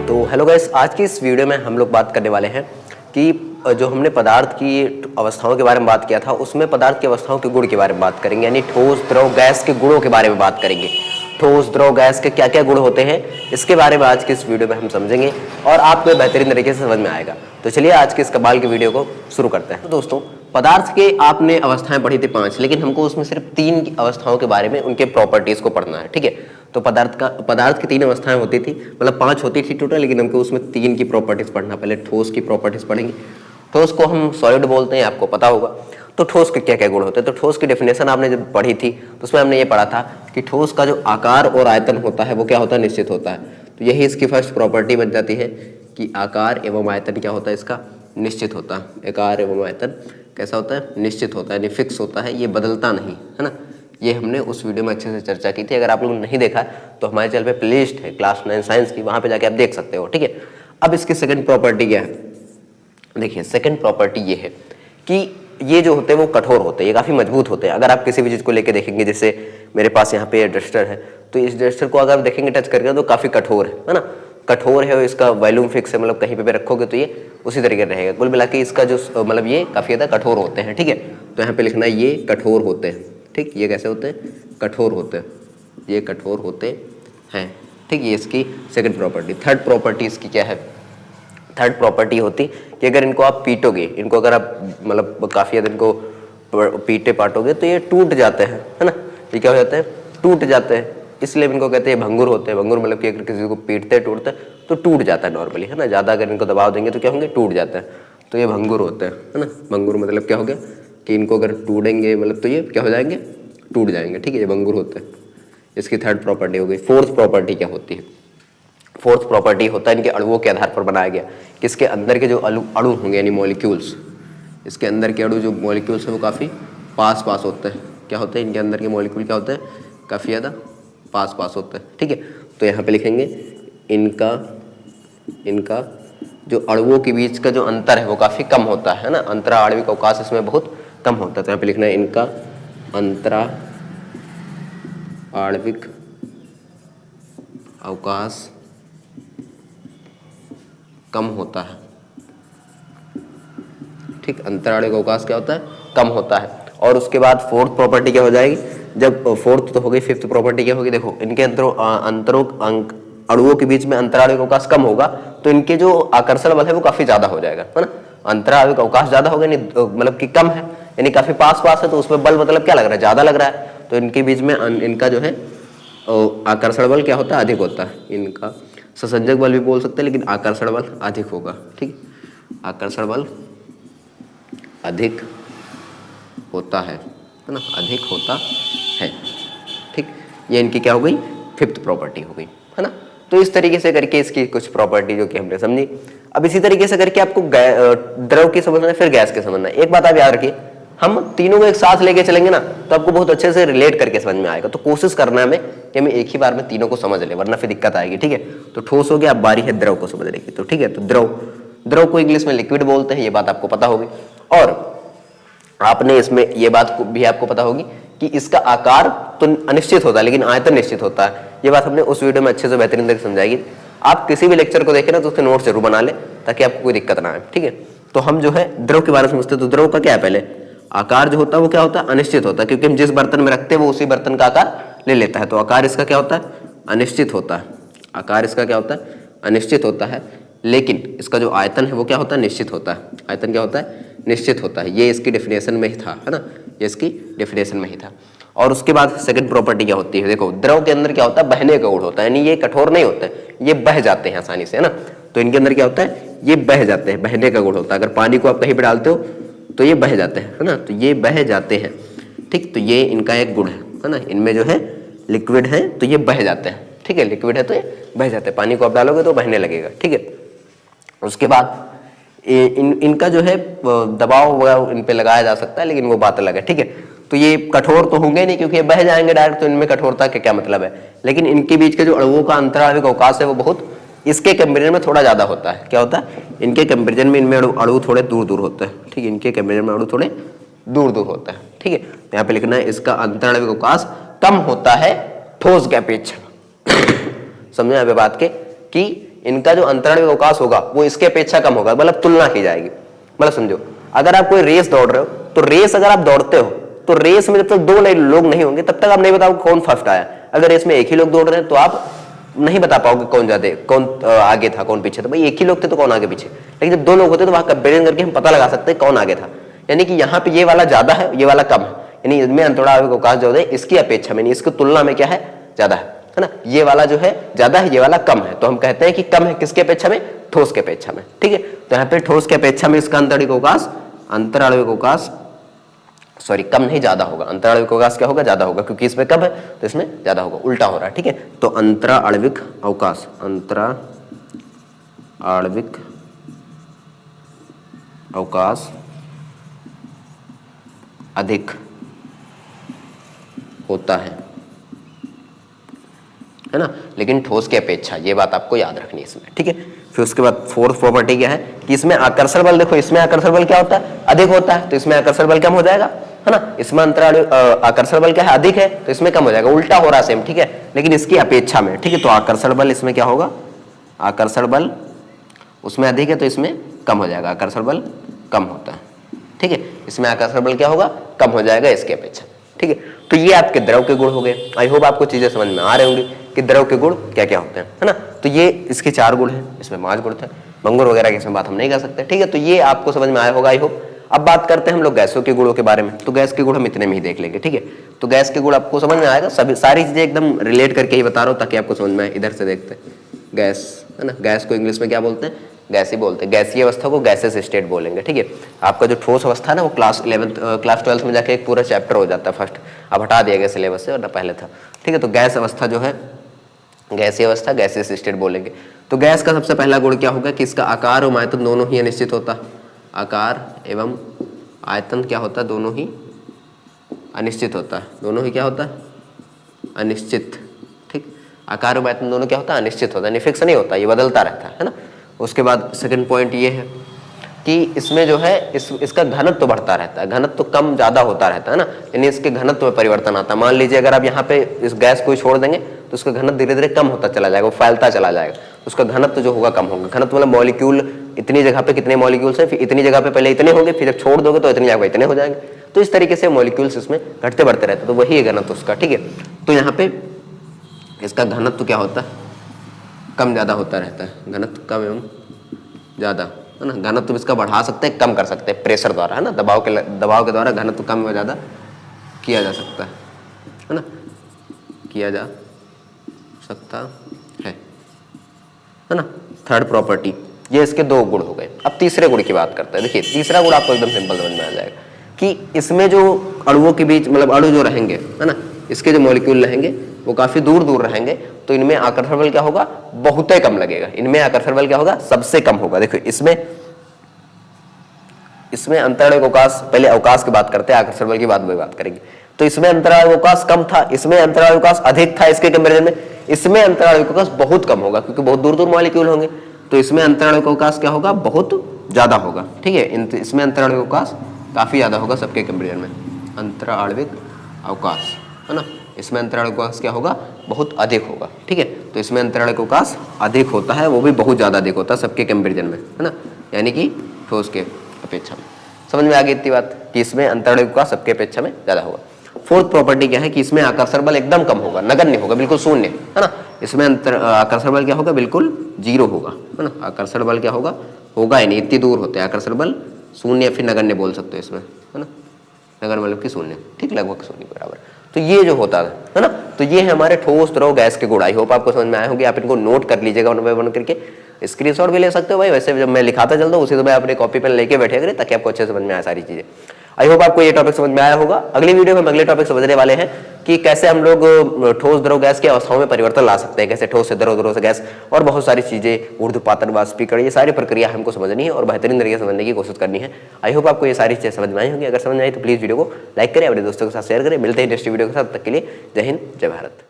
तो hello guys, आज की इस वीडियो में हम लोग बात करने वाले हैं कि जो हमने पदार्थ की अवस्थाओं के बारे में बात किया था, उसमें पदार्थ की अवस्थाओं के गुण के बारे में बात करेंगे, यानी ठोस, द्रव, गैस के गुणों के बारे में बात करेंगे। ठोस, द्रव, गैस के क्या क्या गुण होते हैं, इसके बारे में आज की इस वीडियो में हम समझेंगे और आपको बेहतरीन तरीके से समझ में आएगा। तो चलिए आज के इस कमाल की वीडियो को शुरू करते हैं। तो दोस्तों, पदार्थ के आपने अवस्थाएं पढ़ी थी 5, लेकिन हमको उसमें सिर्फ 3 अवस्थाओं के बारे में, उनके प्रॉपर्टीज को पढ़ना है, ठीक है। तो पदार्थ की 3 अवस्थाएं होती थी, मतलब 5 होती थी टोटल, लेकिन हमको उसमें 3 की प्रॉपर्टीज पढ़ना। पहले ठोस की प्रॉपर्टीज पढ़ेंगे। ठोस को हम सॉलिड बोलते हैं, आपको पता होगा। तो ठोस के क्या क्या गुण होते हैं, तो ठोस की डेफिनेशन आपने जब पढ़ी थी तो उसमें हमने ये पढ़ा था कि ठोस का जो आकार और आयतन होता है वो क्या होता है, निश्चित होता है। तो यही इसकी फर्स्ट प्रॉपर्टी बन जाती है कि आकार एवं आयतन क्या होता है, इसका निश्चित होता है। आकार एवं आयतन कैसा होता है, निश्चित होता है, यानी फिक्स होता है, ये बदलता नहीं है ना। ये हमने उस वीडियो में अच्छे से चर्चा की थी। अगर आप लोगों ने नहीं देखा तो हमारे चैनल पे प्लेलिस्ट है क्लास 9 साइंस की, वहां पे जाके आप देख सकते हो, ठीक है। अब इसकी सेकंड प्रॉपर्टी क्या है, देखिए सेकंड प्रॉपर्टी ये है कि ये जो होते हैं वो कठोर होते हैं, ये काफी मजबूत होते हैं। अगर आप किसी भी चीज को लेके देखेंगे, जैसे मेरे पास यहाँ पे डस्टर है, तो इस डस्टर को अगर आप देखेंगे टच करके तो काफी कठोर है ना, कठोर है और इसका वॉल्यूम फिक्स है, मतलब कहीं पे भी रखोगे तो ये उसी तरीके से रहेगा। कुल मिला के इसका जो मतलब ये काफी ज्यादा कठोर होते हैं, ठीक है। तो यहाँ पे लिखना है ये कठोर होते हैं, ठीक। ये कैसे होते हैं, कठोर होते हैं, ये कठोर होते हैं, ठीक। ये इसकी सेकंड प्रॉपर्टी। थर्ड प्रॉपर्टी इसकी क्या है, थर्ड प्रॉपर्टी होती कि अगर इनको आप पीटोगे, इनको अगर आप मतलब काफी ज्यादा इनको पीटे पाटोगे तो ये टूट जाते हैं, है ना। ये क्या हो जाते हैं, टूट जाते हैं, इसलिए इनको कहते हैं भंगुर होते हैं। भंगुर मतलब कि अगर किसी को पीटते टूटते तो टूट जाता है नॉर्मली, है ना। ज्यादा अगर इनको दबाव देंगे तो क्या होंगे, टूट जाते हैं, तो ये भंगुर होते हैं, है ना। भंगुर मतलब क्या हो गया कि इनको अगर टूटेंगे मतलब तो ये क्या हो जाएंगे, टूट जाएंगे, ठीक है। ये भंगुर होते हैं, इसकी थर्ड प्रॉपर्टी हो गई। फोर्थ प्रॉपर्टी क्या होती है, फोर्थ प्रॉपर्टी होता है इनके अणुओं के आधार पर बनाया गया, कि इसके अंदर के जो अणु होंगे यानी मॉलिक्यूल्स, इसके अंदर के अणु जो मॉलिक्यूल्स हैं वो काफ़ी पास पास होते हैं। क्या होते हैं, इनके अंदर के मॉलिक्यूल क्या होते हैं, काफ़ी ज़्यादा पास पास होते हैं, ठीक है। तो यहाँ पे लिखेंगे इनका जो अणुओं के बीच का जो अंतर है वो काफ़ी कम होता है ना, अंतरा आणविक अवकाश इसमें बहुत कम होता है। तो यहाँ पे लिखना है इनका अंतरा आणविक अवकाश कम होता है, ठीक। अंतराणविक अवकाश क्या होता है, कम होता है। और उसके बाद फोर्थ प्रॉपर्टी क्या हो जाएगी, जब फोर्थ तो हो गई, फिफ्थ प्रॉपर्टी क्या होगी, देखो इनके अणुओं के बीच में अंतराणविक अवकाश कम होगा तो इनके जो आकर्षण बल है वो काफी ज्यादा हो जाएगा, है ना। अंतराणविक अवकाश ज्यादा होगा, मतलब कि कम है, यानी काफी पास पास है, तो उसमें बल मतलब क्या लग रहा है, ज्यादा लग रहा है। तो इनके बीच में इनका जो है आकर्षण बल क्या होता है, अधिक होता है। इनका ससंजक बल भी बोल सकते हैं, लेकिन आकर्षण बल अधिक होगा, ठीक। आकर्षण बल अधिक होता है ना, अधिक होता है, ठीक। ये इनकी क्या हो गई, फिफ्थ प्रॉपर्टी हो गई, है ना। तो इस तरीके से करके इसकी कुछ प्रॉपर्टी जो कि हमने समझी। अब इसी तरीके से करके आपको द्रव की समझना है, फिर गैस के समझना है। एक बात आप याद रखिए, हम तीनों को एक साथ लेके चलेंगे ना तो आपको बहुत अच्छे से रिलेट करके समझ में आएगा। तो कोशिश करना है हमें कि हमें एक ही बार में तीनों को समझ ले, वरना फिर दिक्कत आएगी, ठीक है। तो ठोस हो गया, अब बारी है द्रव को समझने की, तो ठीक है। तो द्रव को इंग्लिश में लिक्विड बोलते हैं, ये बात आपको पता होगी। और आपने इसमें ये बात भी आपको पता होगी कि इसका आकार तो अनिश्चित होता है लेकिन आयतन निश्चित होता है। ये बात हमने उस वीडियो में अच्छे से बेहतरीन तरीके समझाएगी। आप किसी भी लेक्चर को देखें ना तो उसके नोट जरूर बना ले, ताकि आपको कोई दिक्कत ना आए, ठीक है। तो हम जो है द्रव के बारे में समझते हैं। तो द्रव का क्या है, पहले आकार जो होता है वो क्या होता है, अनिश्चित होता है, क्योंकि हम जिस बर्तन में रखते हैं वो उसी बर्तन का आकार ले लेता है। तो आकार इसका क्या होता है, अनिश्चित होता है। आकार इसका क्या होता है, अनिश्चित होता है, लेकिन इसका जो आयतन है वो क्या होता है, निश्चित होता है। आयतन क्या होता है, निश्चित होता है। ये इसकी डेफिनेशन में ही था, है ना, ये इसकी डेफिनेशन में ही था। और उसके बाद सेकंड प्रॉपर्टी क्या होती है, देखो द्रव के अंदर क्या होता है, बहने का गुण होता है, यानी ये कठोर नहीं होते, ये बह जाते हैं आसानी से, है ना। तो इनके अंदर क्या होता है, ये बह जाते हैं, बहने का गुण होता है। अगर पानी को आप कहीं पे डालते हो तो ये बह जाते हैं, है ना, तो ये बह जाते हैं, ठीक। तो ये इनका एक गुण है ना, इनमें जो है लिक्विड है तो ये बह जाते हैं, ठीक है। लिक्विड है तो ये बह जाते हैं, पानी को आप डालोगे तो बहने लगेगा, ठीक है। उसके बाद इनका जो है दबाव इन पे लगाया जा सकता है, लेकिन वो बात अलग है, ठीक है। तो ये कठोर तो होंगे नहीं क्योंकि ये बह जाएंगे डायरेक्ट, तो इनमें कठोरता का क्या मतलब है। लेकिन इनके बीच के जो अणुओं का अंतराणविक अवकाश है वो बहुत इसके कंपेरिजन में थोड़ा ज्यादा होता है। क्या होता है, इनके कंपेरिजन में इनमें अणु थोड़े दूर दूर होते हैं, ठीक है। इनके कंपेरिजन में अणु थोड़े दूर दूर होता है, ठीक है। तो यहाँ पे लिखना है इसका अंतराणविक अवकाश कम होता है ठोस के अपेक्षा। समझे यहाँ पे बात के कि इनका जो अंतराणविक अवकाश होगा वो इसके अपेक्षा कम होगा, मतलब तुलना की जाएगी। मतलब समझो, अगर आप कोई रेस दौड़ रहे हो तो रेस अगर आप दौड़ते हो तो रेस में जब तक दो लोग नहीं होंगे तब तक आप नहीं बताओगे कौन फर्स्ट आया। अगर रेस में एक ही लोग दौड़ रहे हैं तो आप नहीं बता पाओगे कौन ज्यादा, कौन आगे था कौन पीछे था। भाई एक ही लोग थे तो कौन आगे पीछे, लेकिन जब दो लोग होते तो वहां कंपेरिजन करके हम पता लगा सकते हैं कौन आगे था। यानी कि यहाँ पे ये वाला ज्यादा है, ये वाला कम है, यानी इसमें अंतराणविक अवकाश जो है इसकी अपेक्षा में, इसकी तुलना में क्या है, ज्यादा है ना। ये वाला जो है ज्यादा है, ये वाला कम है, तो हम कहते हैं कि कम है किसके अपेक्षा में, ठोस के अपेक्षा में। ठीक है, तो यहाँ पे ठोस के अपेक्षा में इसका अंतराणविक अवकाश सॉरी कम नहीं ज्यादा होगा। अंतराणविक अवकाश क्या होगा, ज्यादा होगा, क्योंकि इसमें कम है तो इसमें ज्यादा होगा, उल्टा हो रहा है। ठीक है, तो अंतराणविक अवकाश अधिक होता है ना, लेकिन ठोस की अपेक्षा, ये बात आपको याद रखनी है इसमें। ठीक है, फिर उसके बाद फोर्थ प्रॉपर्टी क्या है कि इसमें आकर्षण बल, देखो इसमें आकर्षण बल क्या होता है, अधिक होता है, तो इसमें आकर्षण बल कम हो जाएगा, है ना। इसमें आकर्षण बल क्या है, अधिक है, तो इसमें कम हो जाएगा, उल्टा हो रहा है सेम। ठीक है, लेकिन इसकी अपेक्षा में। ठीक है, तो आकर्षण बल इसमें क्या होगा, आकर्षण बल उसमें अधिक है तो इसमें कम हो जाएगा, आकर्षण बल कम होता है। ठीक है, इसमें आकर्षण बल क्या होगा, कम हो जाएगा इसकी अपेक्षा। ठीक है, तो ये आपके द्रव के गुण हो गए। आई होप आपको चीजें समझ में आ रहे होंगी कि द्रव के गुण क्या क्या होते हैं, है ना। तो ये इसके 4 गुण हैं, इसमें 5 गुण थे, भंगुर वगैरह की इसमें बात हम नहीं कर सकते। ठीक है, तो ये आपको समझ में आया होगा आई होप। अब बात करते हैं हम लोग गैसों के गुणों के बारे में। तो गैस के गुण हम इतने में ही देख लेंगे। ठीक है, तो गैस के गुण आपको समझ में आएगा, सभी सारी चीजें एकदम रिलेट करके ही बता रहा हूँ ताकि आपको समझ में आए। इधर से देखते हैं गैस, है ना। गैस को इंग्लिश में क्या बोलते हैं, गैस ही बोलते हैं। गैसीय अवस्था को गैसेस स्टेट बोलेंगे। ठीक है, आपका जो ठोस अवस्था है ना वो क्लास 12th में जाके एक पूरा चैप्टर हो जाता है फर्स्ट, अब हटा दिया गया सिलेबस से, वरना पहले था। ठीक है, तो गैस अवस्था जो है, गैसीय अवस्था गैसेस स्टेट बोलेंगे। तो गैस का सबसे पहला गुण क्या होगा कि इसका आकार और आयतन दोनों ही अनिश्चित होता है। आकार एवं आयतन क्या होता है, दोनों ही अनिश्चित होता है। दोनों ही क्या होता है, अनिश्चित। ठीक, आकार और आयतन दोनों क्या होता है, अनिश्चित होता है, फिक्स नहीं होता, ये बदलता रहता है ना। उसके बाद सेकंड पॉइंट ये है कि इसमें जो है इसका घनत्व तो बढ़ता रहता है, घनत्व तो कम ज्यादा होता रहता है ना, यानी इसके घनत्व में परिवर्तन आता है। मान लीजिए अगर आप यहाँ पे इस गैस को छोड़ देंगे तो उसका घनत्व धीरे धीरे कम होता चला जाएगा, वो फैलता चला जाएगा, उसका घनत्व जो होगा कम होगा। घनत्व मतलब मॉलिक्यूल इतनी जगह पे कितने मॉलिक्यूल्स है, फिर इतनी जगह पे पहले इतने होंगे, फिर जब छोड़ दोगे तो इतनी जगह पे इतने हो जाएंगे। तो इस तरीके से मॉलिक्यूल्स इसमें घटते बढ़ते रहते हैं, तो वही है घनत्व उसका। ठीक है, तो यहाँ पे इसका घनत्व क्या होता है, कम ज्यादा होता रहता है, घनत्व कम एवं ज्यादा, है ना। घनत्व इसका बढ़ा सकते हैं, कम कर सकते हैं प्रेशर द्वारा, है ना, दबाव के द्वारा घनत्व कम या ज्यादा किया जा सकता है ना, किया जा सकता है ना। थर्ड प्रॉपर्टी, ये इसके 2 गुण हो गए। अब तीसरे गुण की बात करते हैं। देखिए तीसरा गुण आपको एकदम सिंपल समझ में आ जाएगा कि इसमें जो अणुओं के बीच, मतलब अणु जो रहेंगे, है ना, इसके जो मॉलिक्यूल रहेंगे वो काफी दूर दूर रहेंगे, तो इनमें आकर्षण बल क्या होगा, बहुत ही कम लगेगा। इनमें आकर्षण बल क्या होगा, सबसे कम होगा। देखो इसमें अंतराणविक अवकाश, पहले अवकाश की बात करते हैं, आकर्षण बल की बात करेंगे। तो इसमें अंतराणविक अवकाश कम था, इसमें अंतराणविक अवकाश अधिक था। इसके कंपेरिजन में इसमें अंतराणविक अवकाश बहुत कम होगा, क्योंकि बहुत दूर दूर मॉलिक्यूल होंगे, तो इसमें अंतराणविक अवकाश क्या होगा, बहुत ज्यादा होगा। ठीक है, इसमें अंतराणविक अवकाश काफी ज्यादा होगा सबके कंपेरिजन में। अंतराणविक अवकाश, है ना, इसमें अंतराणविक अवकाश क्या होगा, बहुत अधिक होगा। ठीक है, तो इसमें अंतराणविक अवकाश अधिक होता है, वो भी बहुत ज्यादा अधिक होता है सबके कंपेरिजन में, है ना, यानी कि ठोस के अपेक्षा में। समझ में आ गई इतनी बात कि इसमें अंतराणविक अवकाश सबके अपेक्षा में ज्यादा होगा। फोर्थ प्रॉपर्टी क्या है कि इसमें आकर्षण बल एकदम कम होगा, नगण्य होगा, बिल्कुल शून्य, है ना। इसमें आकर्षण बल क्या होगा, बिल्कुल 0 होगा, है ना। आकर्षण बल क्या होगा, होगा ही नहीं, इतनी दूर होते हैं। आकर्षण बल शून्य या फिर नगण्य बोल सकते हो इसमें, है ना, नगण्य मतलब कि शून्य, ठीक, लगभग शून्य के बराबर। तो ये जो होता है ना, तो ये है हमारे ठोस द्रव गैस के गुण। आई होप आपको समझ में आए होंगे। आप इनको नोट कर लीजिएगा 1 बाय 1 करके, स्क्रीनशॉट भी ले सकते हो भाई। वैसे जब मैं लिखाता चलता हूँ उसी समय अपने कॉपी पेन लेके बैठे करें ताकि आपको अच्छे समझ में आए सारी चीजें। आई होप आपको ये टॉपिक समझ में आया होगा। अगली वीडियो में हम अगले टॉपिक समझने वाले हैं कि कैसे हम लोग ठोस द्रव गैस की अवस्थाओं में परिवर्तन ला सकते हैं, कैसे ठोस से द्रव, द्रव से गैस, और बहुत सारी चीजें, ऊर्ध्वपातन, वाष्पीकरण, ये सारी प्रक्रिया हमको समझनी है और बेहतरीन तरीके से समझने की कोशिश करनी है। आई होप आपको ये सारी चीजें समझ में आई होंगी। अगर समझ में आई तो प्लीज वीडियो को लाइक करें, अपने दोस्तों के साथ शेयर करें। मिलते हैं नेक्स्ट वीडियो के साथ, तब तक के लिए जय हिंद, जय भारत।